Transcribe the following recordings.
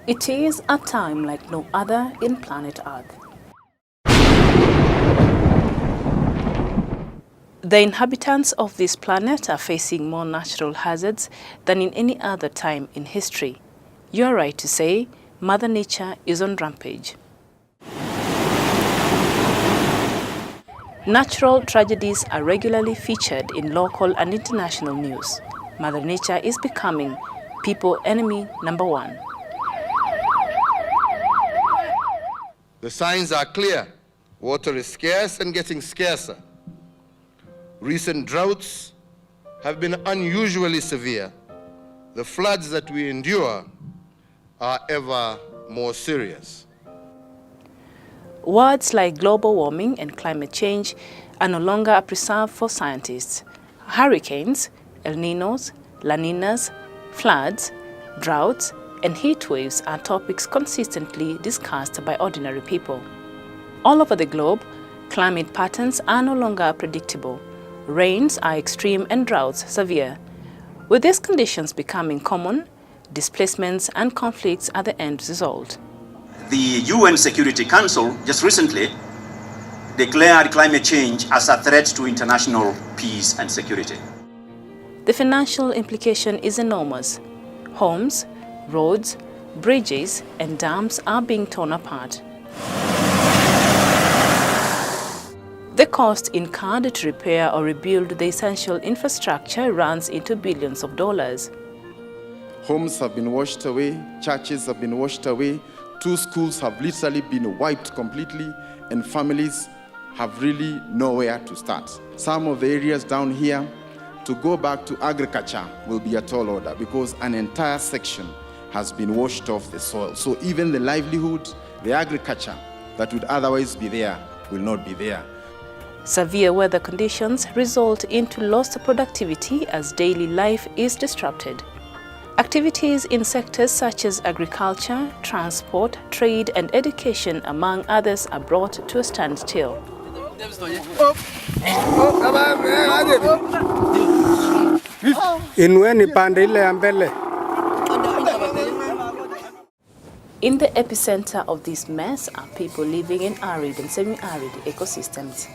It is a time like no other in planet Earth. The inhabitants of this planet are facing more natural hazards than in any other time in history. You are right to say Mother Nature is on rampage. Natural tragedies are regularly featured in local and international news. Mother Nature is becoming people enemy number one. The signs are clear. Water is scarce and getting scarcer. Recent droughts have been unusually severe. The floods that we endure are ever more serious. Words like global warming and climate change are no longer a preserve for scientists. Hurricanes, El Ninos, La Ninas, floods, droughts, and heat waves are topics consistently discussed by ordinary people. All over the globe, climate patterns are no longer predictable. Rains are extreme and droughts severe. With these conditions becoming common, displacements and conflicts are the end result. The UN Security Council just recently declared climate change as a threat to international peace and security. The financial implication is enormous. Homes, roads, bridges, and dams are being torn apart. The cost incurred to repair or rebuild the essential infrastructure runs into billions of dollars. Homes have been washed away, churches have been washed away, 2 schools have literally been wiped completely, and families have really nowhere to start. Some of the areas down here, to go back to agriculture will be a tall order because an entire section has been washed off the soil. So even the livelihood, the agriculture that would otherwise be there will not be there. Severe weather conditions result into lost productivity as daily life is disrupted. Activities in sectors such as agriculture, transport, trade and education, among others, are brought to a standstill. In the epicenter of this mess are people living in arid and semi-arid ecosystems.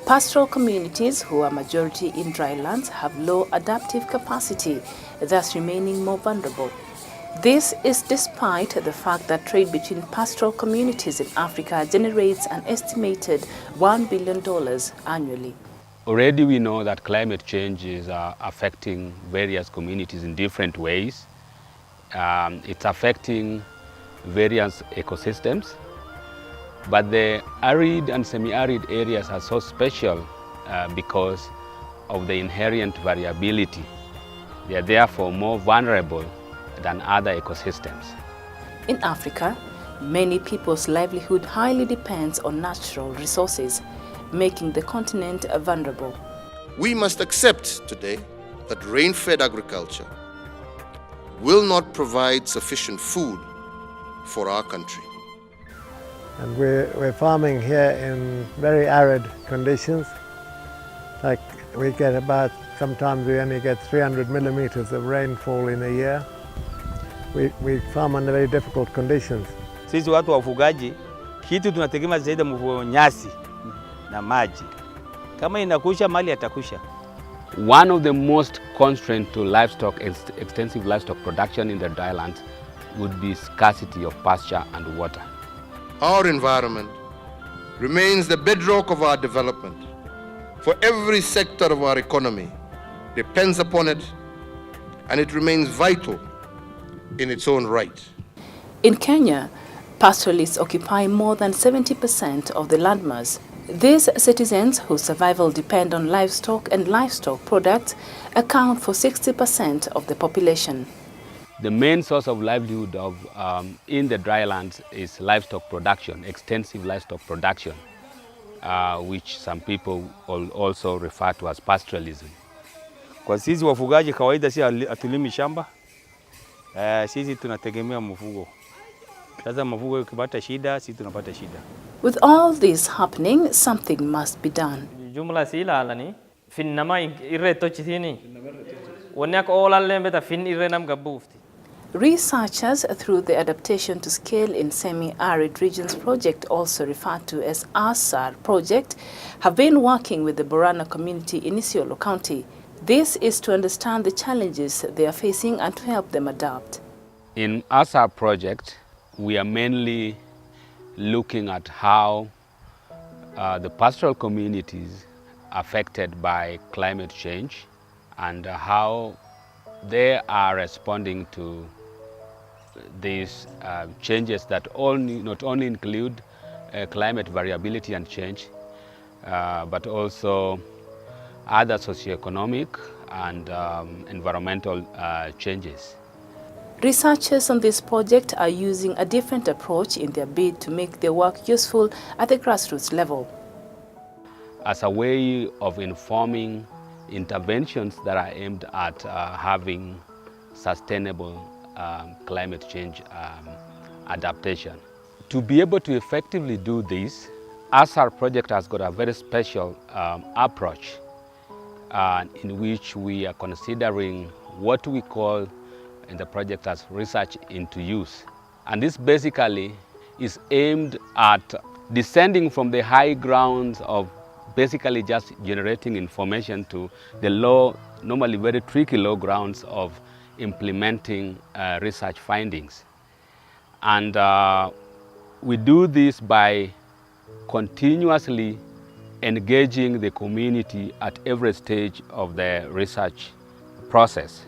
Pastoral communities, who are majority in drylands, have low adaptive capacity, thus remaining more vulnerable. This is despite the fact that trade between pastoral communities in Africa generates an estimated $1 billion annually. Already we know that climate change is affecting various communities in different ways. It's affecting various ecosystems. But the arid and semi-arid areas are so special because of the inherent variability. They are therefore more vulnerable than other ecosystems. In Africa, many people's livelihood highly depends on natural resources, making the continent vulnerable. We must accept today that rain-fed agriculture will not provide sufficient food for our country. And we're farming here in very arid conditions. Like we get about, sometimes we only get 300 millimeters of rainfall in a year. We farm under very difficult conditions. Sisi watu wa ufugaji, kitu tunategemea zaidi mvua nyasi na maji. Kama inakusha mali atakusha. One of the most constraint to livestock, extensive livestock production in the drylands would be scarcity of pasture and water. Our environment remains the bedrock of our development. For every sector of our economy depends upon it, and it remains vital in its own right. In Kenya, pastoralists occupy more than 70% of the landmass. These citizens, whose survival depend on livestock and livestock products, account for 60% of the population. The main source of livelihood in the drylands is livestock production, extensive livestock production, which some people also refer to as pastoralism. Kwa sisi wafugaji kawaida si atulimi shamba, sisi tunategemea mfugo. Sasa mfugo ukipata shida, sisi tunapata shida. With all this happening, something must be done. jumla si ilaalanii fin nama irree tochitini wanni akka oolallee beta fin irree nam gabbuufti. Researchers through the Adaptation to Scale in Semi-Arid Regions project, also referred to as ASAR project, have been working with the Borana community in Isiolo County. This is to understand the challenges they are facing and to help them adapt. In ASAR project, we are mainly looking at how the pastoral communities affected by climate change and how they are responding to these changes that not only include climate variability and change, but also other socioeconomic and environmental changes. Researchers on this project are using a different approach in their bid to make their work useful at the grassroots level. As a way of informing interventions that are aimed at having sustainable climate change adaptation. To be able to effectively do this, ASAR project has got a very special approach in which we are considering what we call in the project as research into use. And this basically is aimed at descending from the high grounds of basically just generating information to the low, normally very tricky low grounds of implementing research findings. And we do this by continuously engaging the community at every stage of the research process.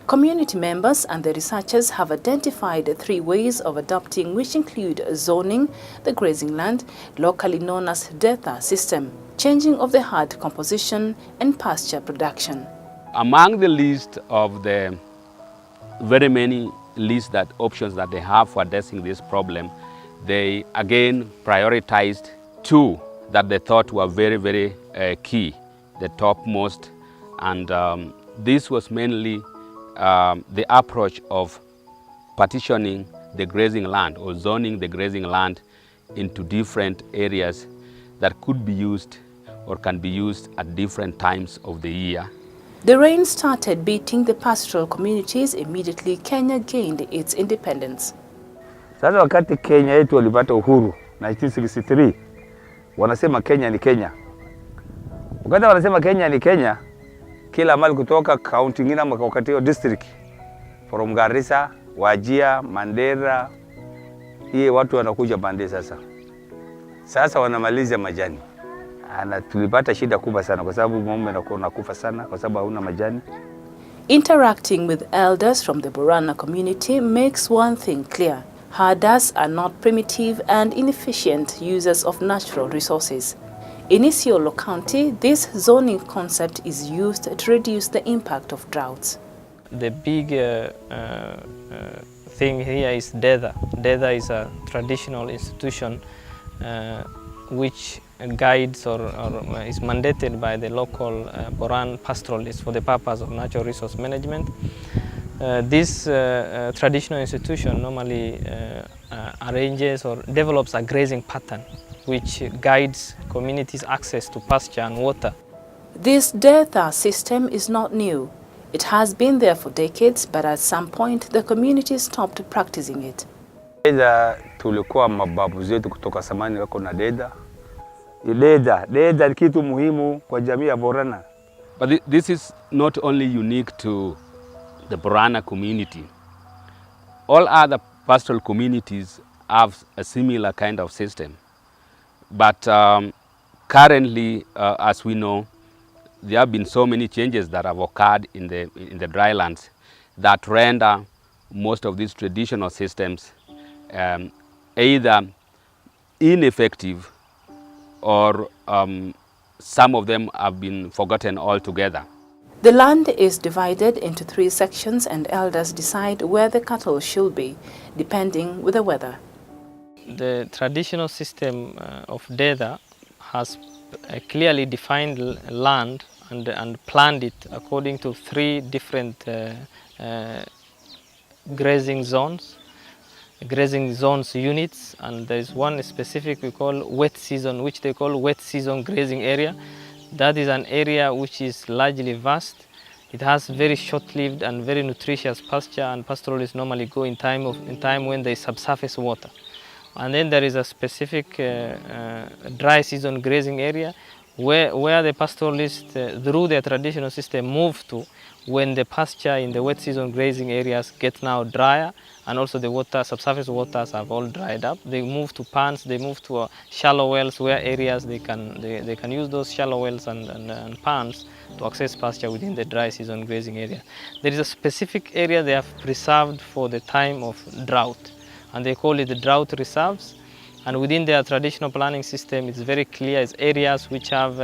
Community members and the researchers have identified 3 ways of adopting, which include zoning, the grazing land, locally known as DETHA system, changing of the herd composition, and pasture production. Among the list of the very many options that they have for addressing this problem, they again prioritized 2 that they thought were very, very key, the topmost. And this was mainly the approach of partitioning the grazing land or zoning the grazing land into different areas that could be used or can be used at different times of the year. The rain started beating the pastoral communities immediately Kenya gained its independence. Sasa wakati Kenya yetu walipata uhuru 1963, wanasema Kenya ni Kenya. Wakati wanasema Kenya ni Kenya, kila mali kutoka county ngina wakati wa district from Garissa, Wajir, Mandera, hii watu wanakuja pande sasa. Sasa wanamaliza majani. Tulipata shida kubwa sana kwa sababu ng'ombe nakufa sana kwa sababu hauna majani. Interacting with elders from the Borana community makes one thing clear. Herders are not primitive and inefficient users of natural resources. In Isiolo County, this zoning concept is used to reduce the impact of droughts. The big thing here is DETHA. DETHA is a traditional institution which guides or is mandated by the local Boran pastoralists for the purpose of natural resource management. This traditional institution normally arranges or develops a grazing pattern which guides communities' access to pasture and water. This DETHA system is not new. It has been there for decades, but at some point the community stopped practicing it. Tulikuwa mababu zetu kutoka zamani wako na DETHA. DETHA ni kitu muhimu kwa jamii ya Borana. But this is not only unique to the Borana community. All other pastoral communities have a similar kind of system. But currently, as we know, there have been so many changes that have occurred in the drylands that render most of these traditional systems either ineffective or some of them have been forgotten altogether. The land is divided into 3 sections and elders decide where the cattle should be, depending with the weather. The traditional system of DETHA has clearly defined land and planned it according to 3 different grazing zones units, and there is one specific we call wet season, which they call wet season grazing area. That is an area which is largely vast. It has very short-lived and very nutritious pasture, and pastoralists normally go in time when there is subsurface water. And then there is a specific dry season grazing area where the pastoralists, through their traditional system, move to when the pasture in the wet season grazing areas get now drier, and also the subsurface waters have all dried up. They move to ponds, they move to shallow wells, where areas they can use those shallow wells and ponds to access pasture within the dry season grazing area. There is a specific area they have preserved for the time of drought, and they call it the drought reserves. And within their traditional planning system, it's very clear, it's areas which have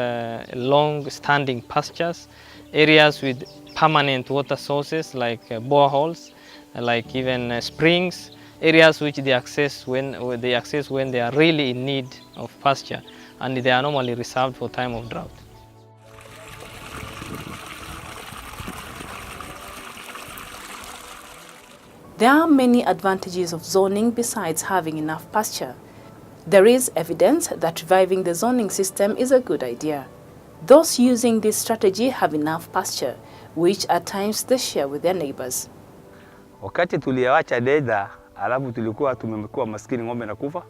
long-standing pastures, areas with permanent water sources like boreholes, like even springs, areas which they access when they are really in need of pasture, and they are normally reserved for time of drought. There are many advantages of zoning besides having enough pasture. There is evidence that reviving the zoning system is a good idea. Those using this strategy have enough pasture, which at times they share with their neighbors. Wakati tuliawacha dedha, alafu tulikuwa tumekuwa maskini, ng'ombe na kufa,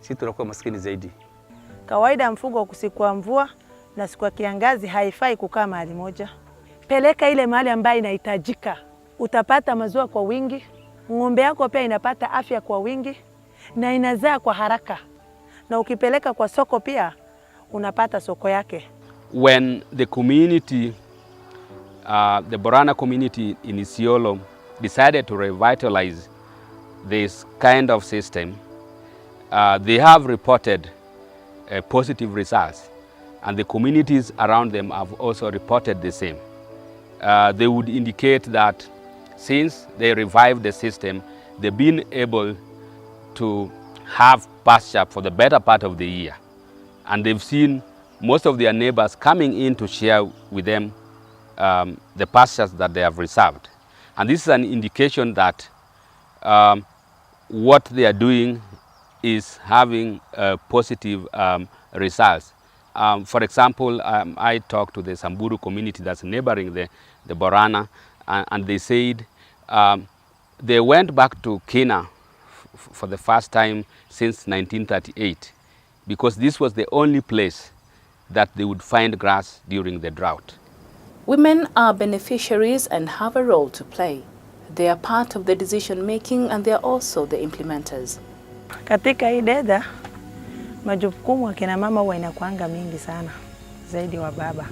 sisi tunakuwa maskini zaidi. Kawaida mfugo kusikwa mvua na siku ya kiangazi haifai kukaa mahali moja. Peleka ile mahali ambayo inahitajika. Utapata maziwa kwa wingi, ng'ombe yako pia inapata afya kwa wingi na inazaa kwa haraka. Na ukipeleka kwa soko pia unapata soko yake. When the community, the Borana community in Isiolo decided to revitalize this kind of system, they have reported positive results, and the communities around them have also reported the same. They would indicate that since they revived the system, they've been able to have pasture for the better part of the year. And they've seen most of their neighbors coming in to share with them the pastures that they have reserved. And this is an indication that what they are doing is having positive results. For example, I talked to the Samburu community that's neighboring the Borana, and they said they went back to Kenya for the first time since 1938, because this was the only place that they would find grass during the drought. Women are beneficiaries and have a role to play. They are part of the decision making, and they are also the implementers. Katika hii dedha, majukumu ya kina mama huwa inakuanga mingi sana zaidi wa baba.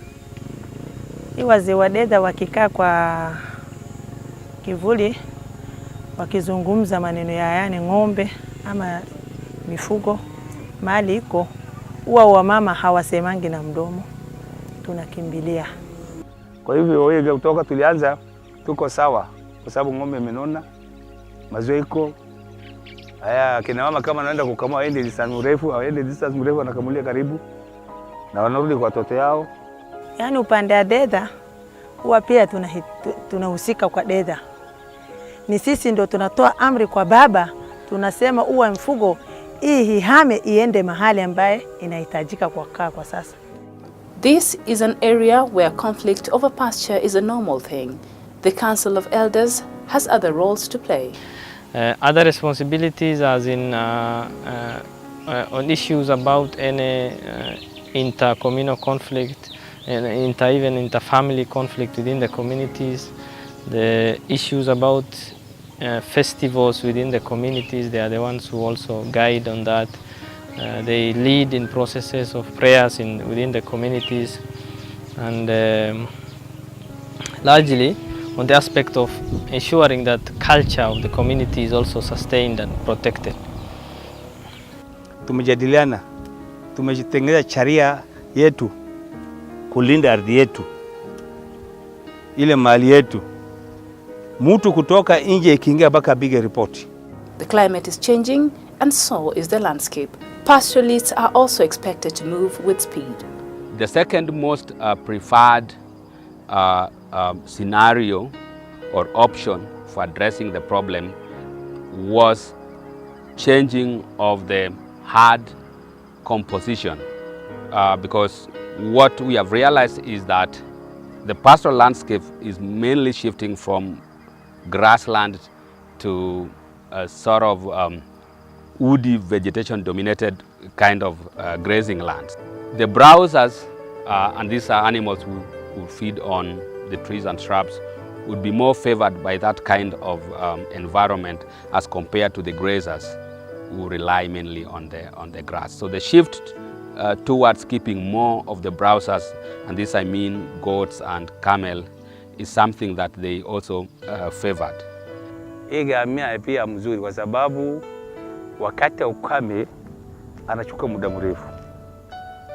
Hii wazee wa dedha wakikaa kwa kivuli wakizungumza maneno ya yani ng'ombe ama mifugo mali iko, huwa wamama hawasemangi na mdomo, tunakimbilia. Kwa hivyo wewe kutoka tulianza tuko sawa, kwa sababu ng'ombe imenona, maziwa iko. Haya kina mama kama anaenda kukamua aende distance mrefu, aende distance mrefu anakamulia karibu na wanarudi kwa watoto yao. Yaani upande wa dedha huwa pia tunahusika kwa dedha. Ni sisi ndio tunatoa amri kwa baba, tunasema uwe mfugo hii ihame iende mahali ambaye inahitajika kwa sasa. This is an area where conflict over pasture is a normal thing. The Council of Elders has other roles to play. Other responsibilities as in on issues about any inter-communal conflict, and even inter-family conflict within the communities, the issues about festivals within the communities, they are the ones who also guide on that. They lead in processes of prayers within the communities, and largely on the aspect of ensuring that culture of the community is also sustained and protected. Tumejadiliana, tumejitengeneza sharia yetu kulinda ardhi yetu, ile mali yetu. Mtu kutoka nje ikiingia mpaka bige report. The climate is changing, and so is the landscape. Pastoralists are also expected to move with speed. The second most preferred scenario or option for addressing the problem was changing of the herd composition, because what we have realized is that the pastoral landscape is mainly shifting from grassland to a sort of woody vegetation dominated kind of grazing lands. The browsers, and these are animals who feed on the trees and shrubs, would be more favored by that kind of environment as compared to the grazers who rely mainly on the grass. So the shift towards keeping more of the browsers, and this I mean goats and camel, is something that they also favored. Hii ngamia pia mzuri kwa sababu wakati ukame anachukua muda mrefu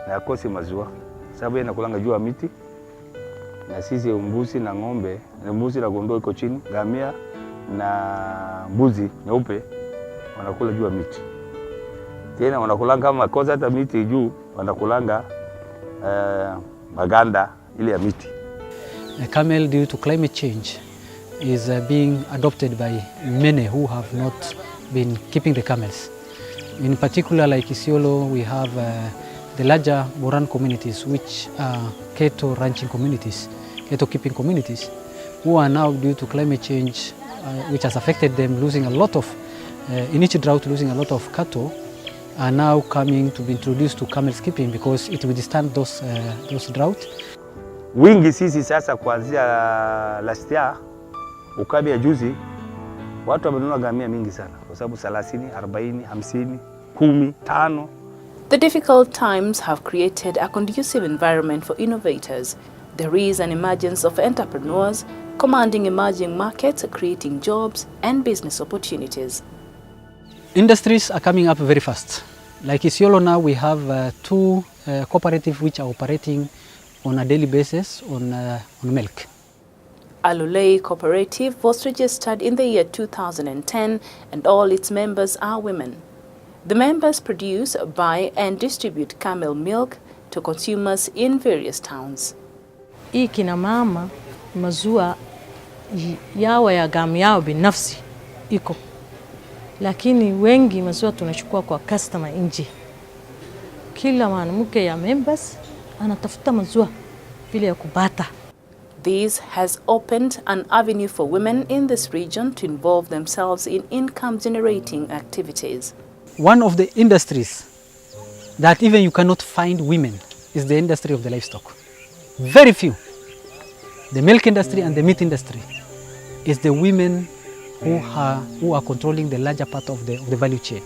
na akosi maziwa, sababu inakulanga juu ya miti, na sisi mbuzi na ng'ombe, mbuzi na kondoo iko chini, ngamia na mbuzi nyeupe wanakula juu ya miti. Tena wanakulanga kama koza hata miti juu, wanakulanga maganda ile ya miti. A camel, due to climate change, is being adopted by many who have not been keeping the camels. In particular, like Isiolo, we have the larger Boran communities, which are cattle ranching communities, cattle keeping communities, who are now, due to climate change, which has affected them, losing a lot of, in each drought, losing a lot of cattle, are now coming to be introduced to camel skipping because it will withstand those drought. Wingi sisi sasa kuanzia last year, ukame ya juzi, watu wamenunua ngamia mingi sana kwa sababu 30, 40, 50, 10, 5. The difficult times have created a conducive environment for innovators. There is an emergence of entrepreneurs commanding emerging markets, creating jobs and business opportunities. Industries are coming up very fast. Like Isiolo now, we have 2 cooperatives which are operating on a daily basis on milk. Alulei Cooperative was registered in the year 2010 and all its members are women. The members produce, buy and distribute camel milk to consumers in various towns. Hii kina mama maziwa yao ya gamu yao binafsi iko, lakini wengi maziwa tunachukua kwa customer nje. Kila mwanamke ya members anatafuta maziwa vile ya kubata. This has opened an avenue for women in this region to involve themselves in income-generating activities. One of the industries that even you cannot find women is the industry of the livestock. Very few. The milk industry and the meat industry is the women who are controlling the larger part of the value chain.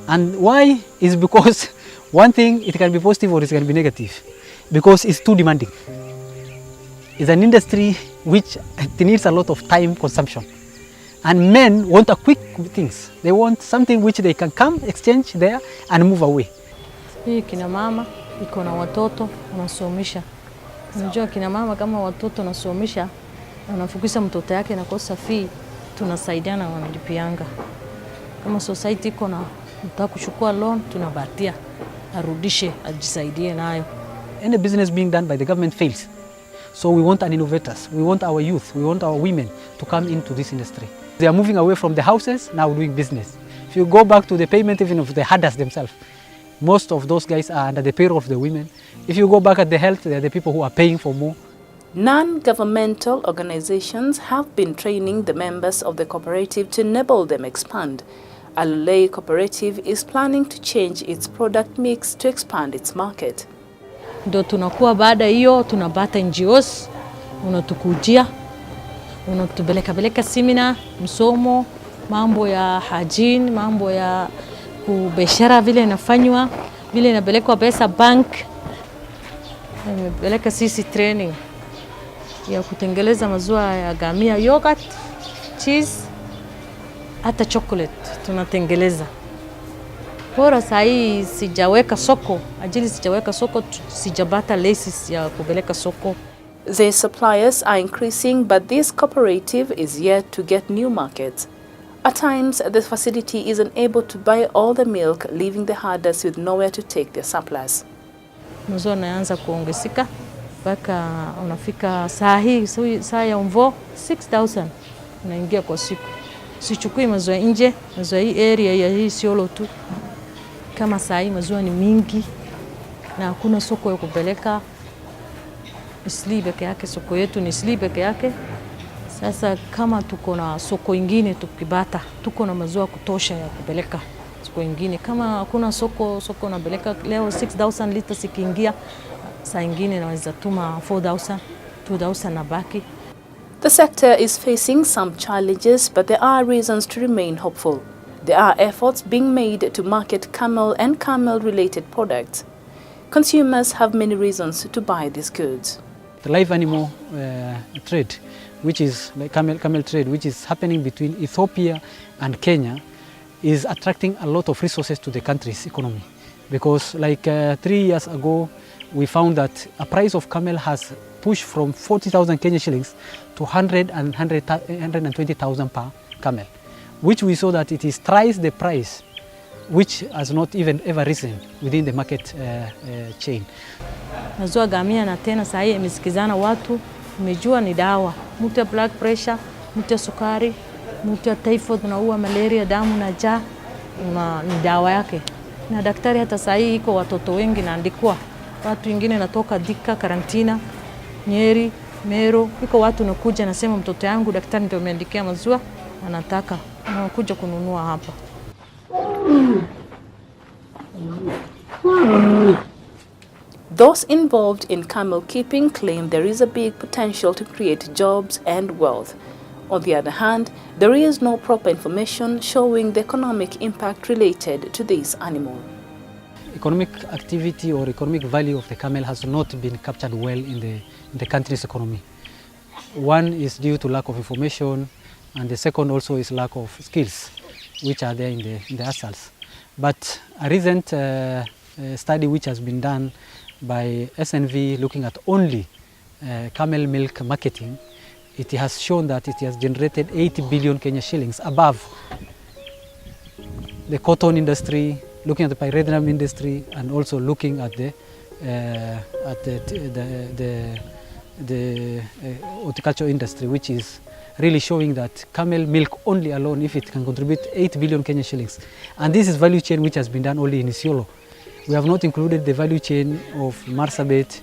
And why? Is because one thing, it can be positive or it can be negative, because it's too demanding. It's an industry which needs a lot of time consumption. And men want a quick things. They want something which they can come, exchange there and move away. Hii kina mama iko na watoto wanasomesha. Unajua kina mama kama watoto wanasomesha, anafukisha mtoto yake na kosa fee, tunasaidiana wanalipianga. Kama society iko na mtaka kuchukua loan, tunabatia arudishe ajisaidie nayo. Any business being done by the government fails. So we want an innovators, we want our youth, we want our women to come into this industry. They are moving away from the houses, now doing business. If you go back to the payment even of the herders themselves, most of those guys are under the payroll of the women. If you go back at the health, they are the people who are paying for more. Non-governmental organizations have been training the members of the cooperative to enable them expand. Alulei Cooperative is planning to change its product mix to expand its market. Ndio tunakuwa baada hiyo tunabata NGOs, unatukujia, unatubeleka seminar, msomo, mambo ya hygiene, mambo ya kubeshara vile inafanywa, vile inapelekwa pesa bank. Nimepeleka sisi training ya kutengeleza maziwa ya gamia, yogurt, cheese, hata chocolate tunatengeleza. Bora sahi sijaweka soko, ajili sijaweka soko, sijabata laces ya kupeleka soko. The suppliers are increasing, but this cooperative is yet to get new markets. At times, the facility is unable to buy all the milk, leaving the herders with nowhere to take their surplus. Maziwa yanaanza kuongezeka mpaka unafika saa ya mvua 6,000 unaingia kwa siku. Sichukui maziwa nje, maziwa hii area ya hii Isiolo tu. Kama saa hii maziwa ni mingi, na hakuna soko ya kupeleka Isli peke yake. Soko yetu ni Isli peke yake. Sasa kama tuko na soko ingine tukibata, tuko na maziwa kutosha ya kupeleka soko ingine. Kama hakuna soko napeleka leo 6,000 liters ikiingia, saa ingine naweza tuma 4,000, 2,000 na baki. The sector is facing some challenges, but there are reasons to remain hopeful. There are efforts being made to market camel and camel-related products. Consumers have many reasons to buy these goods. The live animal trade, which is like camel trade, which is happening between Ethiopia and Kenya, is attracting a lot of resources to the country's economy. Because like 3 years ago, we found that a price of camel has pushed from 40,000 Kenya shillings to 120,000 per camel, which we saw that it is thrice the price, which has not even ever risen within the market chain. Maziwa gamia na tena saa hii imesikizana watu, umejua ni dawa. Mtu ya blood pressure, mtu ya sukari, mtu ya typhoid na uwa malaria, damu na njaa, ni dawa yake. Na daktari hata saa hii iko watoto wengi naandikwa. Watu wengine natoka Dika, Karantina, Nyeri, Meru. Iko watu nakuja nasema mtoto yangu daktari ndio ameandikia maziwa, anataka anakuja kununua hapa. Those involved in camel keeping claim there is a big potential to create jobs and wealth. On the other hand, there is no proper information showing the economic impact related to this animal. Economic activity or economic value of the camel has not been captured well in the country's economy. One is due to lack of information, and the second also is lack of skills, which are there in the ASALs. But a recent study which has been done by SNV looking at only camel milk marketing, it has shown that it has generated 80 billion Kenya shillings above the cotton industry, looking at the pyrethrum industry, and also looking at the horticulture industry, which is really showing that camel milk only alone, if it can contribute 8 billion Kenya shillings. And this is value chain which has been done only in Isiolo. We have not included the value chain of Marsabit,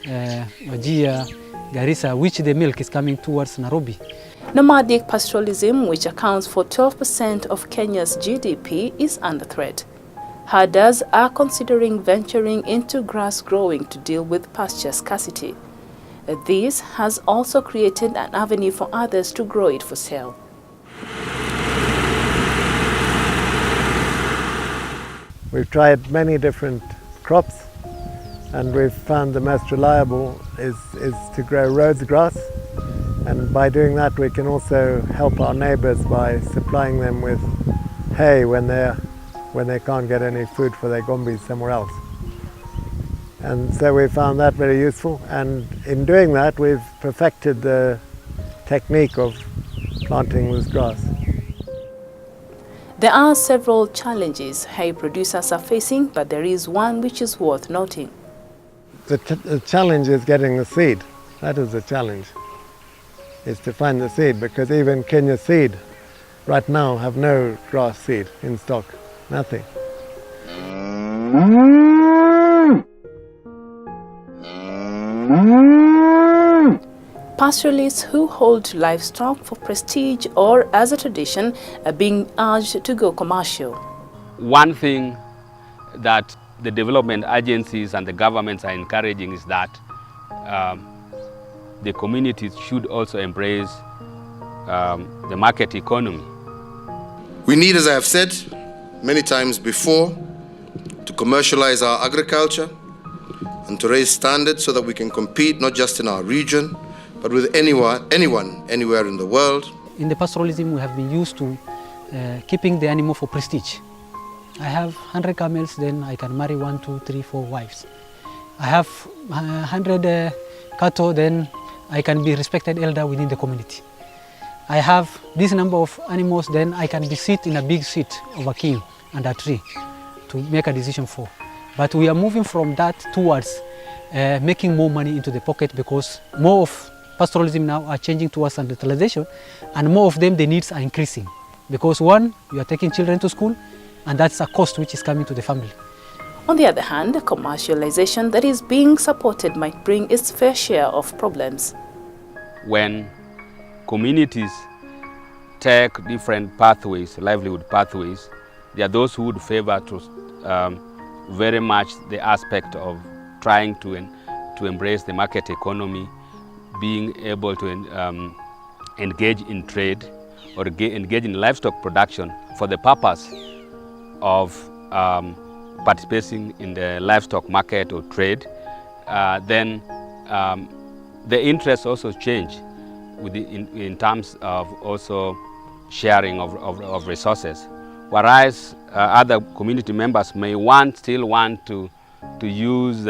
Wajir, Garissa, which the milk is coming towards Nairobi. Nomadic pastoralism, which accounts for 12% of Kenya's GDP, is under threat. Herders are considering venturing into grass growing to deal with pasture scarcity. This has also created an avenue for others to grow it for sale. We've tried many different crops, and we've found the most reliable is to grow Rhodes grass, and by doing that we can also help our neighbours by supplying them with hay when they can't get any food for their gombis somewhere else. And so we found that very useful, and in doing that we've perfected the technique of planting this grass. There are several challenges hay producers are facing, but there is one which is worth noting. The challenge is getting the seed. That is the challenge, is to find the seed, because even Kenya Seed right now have no grass seed in stock, nothing. Pastoralists who hold livestock for prestige or as a tradition are being urged to go commercial. One thing that the development agencies and the governments are encouraging is that the communities should also embrace the market economy. We need, as I have said many times before, to commercialize our agriculture and to raise standards so that we can compete not just in our region, but with anyone, anywhere in the world. In the pastoralism, we have been used to keeping the animal for prestige. I have 100 camels, then I can marry 1, 2, 3, 4 wives. I have 100 cattle, then I can be respected elder within the community. I have this number of animals, then I can be sit in a big seat of a king under a tree to make a decision for. But we are moving from that towards making more money into the pocket, because more of pastoralism now are changing towards centralization, and more of them, the needs are increasing. Because one, you are taking children to school, and that's a cost which is coming to the family. On the other hand, commercialization that is being supported might bring its fair share of problems. When communities take different pathways, livelihood pathways, there are those who would favor very much the aspect of trying to embrace the market economy, being able to engage in trade or engage in livestock production for the purpose of participating in the livestock market or trade. Then the interests also change in terms of also sharing of resources. Whereas other community members may still want to use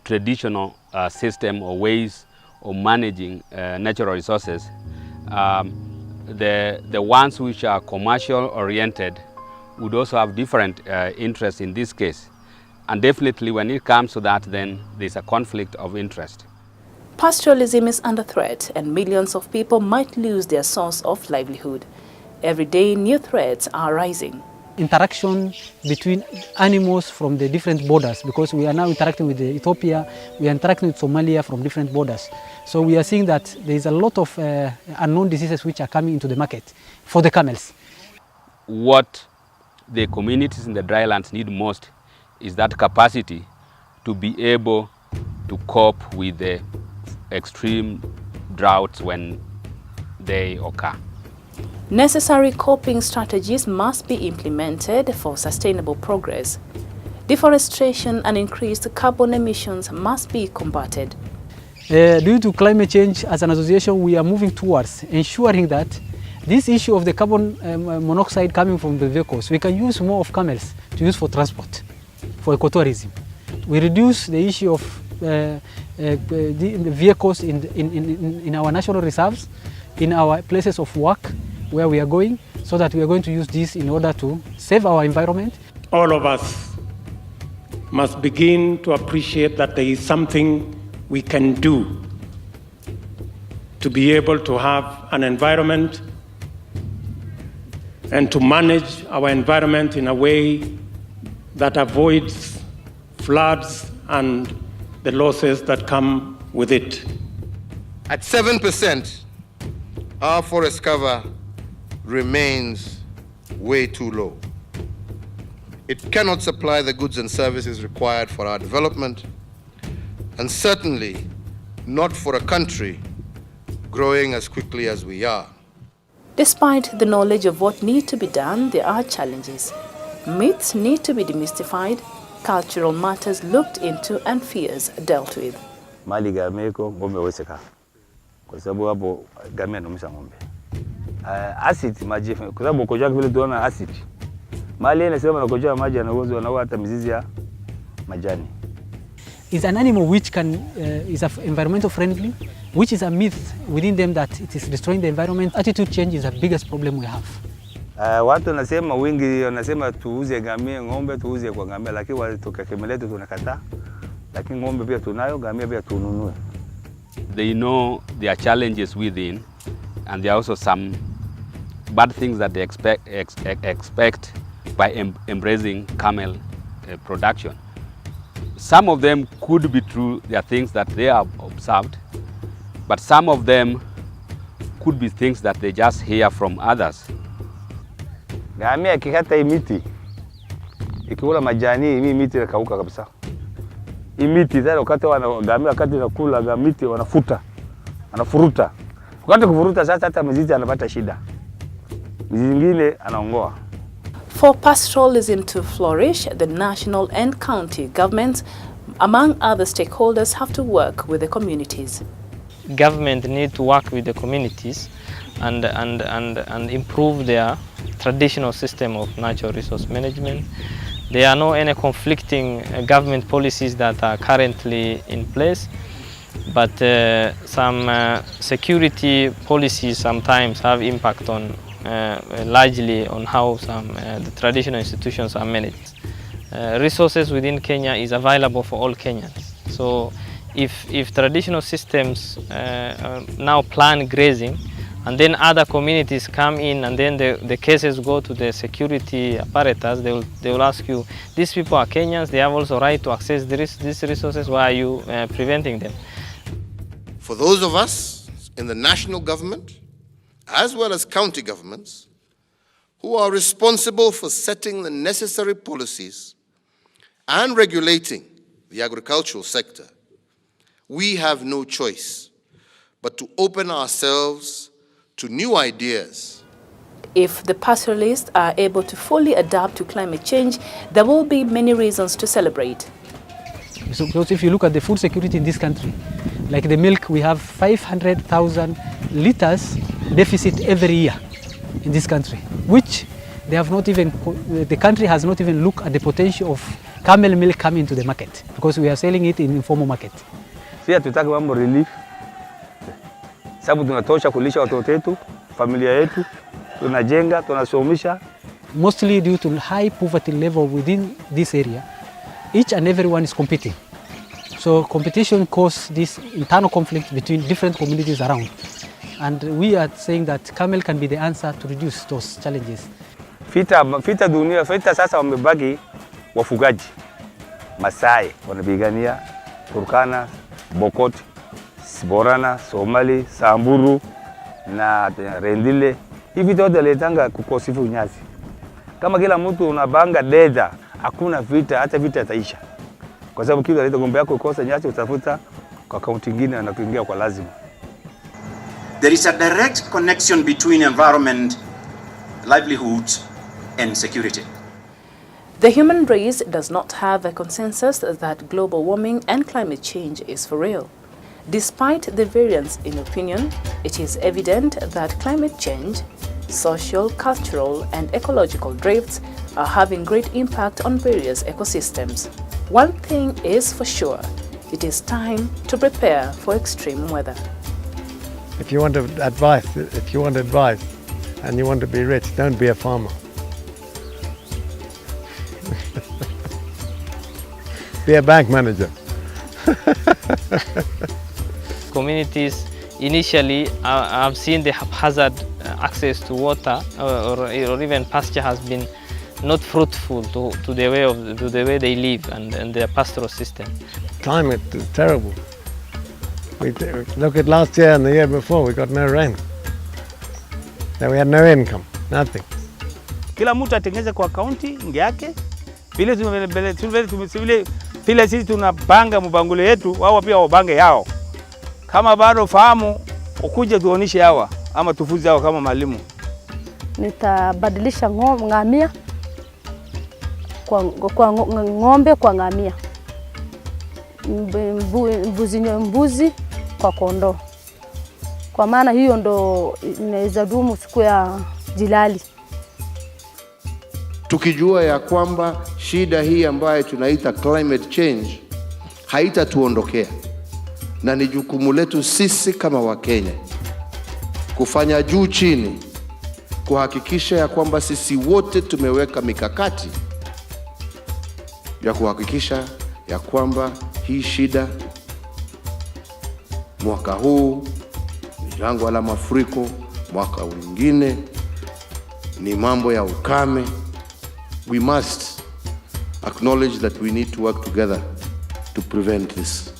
traditional system or ways of managing natural resources. The ones which are commercial oriented would also have different interests in this case. And definitely when it comes to that, then there's a conflict of interest. Pastoralism is under threat and millions of people might lose their source of livelihood. Every day, new threats are rising. Interaction between animals from the different borders, because we are now interacting with Ethiopia, we are interacting with Somalia from different borders. So we are seeing that there is a lot of unknown diseases which are coming into the market for the camels. What the communities in the drylands need most is that capacity to be able to cope with the extreme droughts when they occur. Necessary coping strategies must be implemented for sustainable progress. Deforestation and increased carbon emissions must be combated. Due to climate change, as an association, we are moving towards ensuring that this issue of the carbon monoxide coming from the vehicles, we can use more of camels to use for transport, for ecotourism. We reduce the issue of the vehicles in our national reserves, in our places of work, where we are going, so that we are going to use this in order to save our environment. All of us must begin to appreciate that there is something we can do to be able to have an environment and to manage our environment in a way that avoids floods and the losses that come with it. At 7%, our forest cover remains way too low. It cannot supply the goods and services required for our development, and certainly not for a country growing as quickly as we are. Despite the knowledge of what needs to be done, there are challenges. Myths need to be demystified, cultural matters looked into, and fears dealt with. Mali gameko ngombe weseka. Kwa sababu hapo gamia anaumisa ngombe. Acid maji, kwa sababu ukojoa vile tuona acid. Mali inasema unakojoa maji anaozo anaua hata mizizi ya majani. It's an animal which is environmental friendly, which is a myth within them that it is destroying the environment. Attitude change is the biggest problem we have. Watu wanasema wengi wanasema tuuze ngamia ngombe tuuze kwa ngamia, lakini tukakemeletu tunakataa. Lakini ngombe pia tunayo, ngamia pia tununue. They know there are challenges within, and there are also some bad things that they expect by embracing camel production. Some of them could be true, there are things that they have observed, but some of them could be things that they just hear from others. Ngamia ikikata hii miti, ikikula majani, hii miti inakauka kabisa. Hii miti sasa ngamia wakati inakula miti wanafuruta. Wakati kufuruta sasa hata mizizi anapata shida. Mizizi nyingine anaongoa. For pastoralism to flourish, the national and county governments, among other stakeholders, have to work with the communities. Government need to work with the communities and improve their traditional system of natural resource management. There are no any conflicting government policies that are currently in place, but some security policies sometimes have impact on largely on how the traditional institutions are managed. Resources within Kenya is available for all Kenyans. So if traditional systems now plan grazing, and then other communities come in, and then the cases go to the security apparatus. They will ask you, these people are Kenyans, they have also right to access these resources, why are you preventing them? For those of us in the national government, as well as county governments, who are responsible for setting the necessary policies and regulating the agricultural sector, we have no choice but to open ourselves to new ideas. If the pastoralists are able to fully adapt to climate change, there will be many reasons to celebrate. So, because if you look at the food security in this country, like the milk, we have 500,000 liters deficit every year in this country, which they have not even, the country has not even looked at the potential of camel milk coming to the market, because we are selling it in informal market. Sisi tutaki mambo relief, sababu tunatosha kulisha watoto wetu, familia yetu, tunajenga, tunasomesha. Mostly due to high poverty level within this area, each and everyone is competing. So competition causes this internal conflict between different communities around. And we are saying that camel can be the answer to reduce those challenges. Vita dunia, vita sasa wamebaki wafugaji. Masai wanapigania Turkana, Bokot, Borana, Somali, Samburu na Rendile. Hivi vyote letanga kukosifu nyasi. Kama kila mtu unabanga data, hakuna vita, hata vita itaisha. Kwa sababu kila leta ngombe yako ikosa nyasi, utafuta kwa kaunti nyingine na kuingia kwa lazima. There is a direct connection between environment, livelihoods, and security. The human race does not have a consensus that global warming and climate change is for real. Despite the variance in opinion, it is evident that climate change, social, cultural, and ecological drifts are having great impact on various ecosystems. One thing is for sure, it is time to prepare for extreme weather. If you want advice and you want to be rich, don't be a farmer. Be a bank manager. Communities initially have seen the haphazard access to water or even pasture has been not fruitful to the way they live and their pastoral system. Climate is terrible. Look at last year and the year before, we got no rain. Now we had no income, nothing. Kila mtu atengeze kwa kaunti yake. Vile sisi tunapanga mpango yetu, wao pia wapange yao. Kama bado fahamu, ukuje tuonishe hawa ama tufuze hawa kama mwalimu. Nitabadilisha ngamia kwa ng'ombe kwa ngamia. Mbuzi kwa kondoo. Kwa maana hiyo ndo inaweza dumu siku ya jilali. Tukijua ya kwamba shida hii ambayo tunaita climate change haitatuondokea, na ni jukumu letu sisi kama Wakenya kufanya juu chini kuhakikisha ya kwamba sisi wote tumeweka mikakati ya kuhakikisha ya kwamba hii shida mwaka huu ni jangwa la mafuriko, mwaka mwingine ni mambo ya ukame. We must acknowledge that we need to work together to prevent this.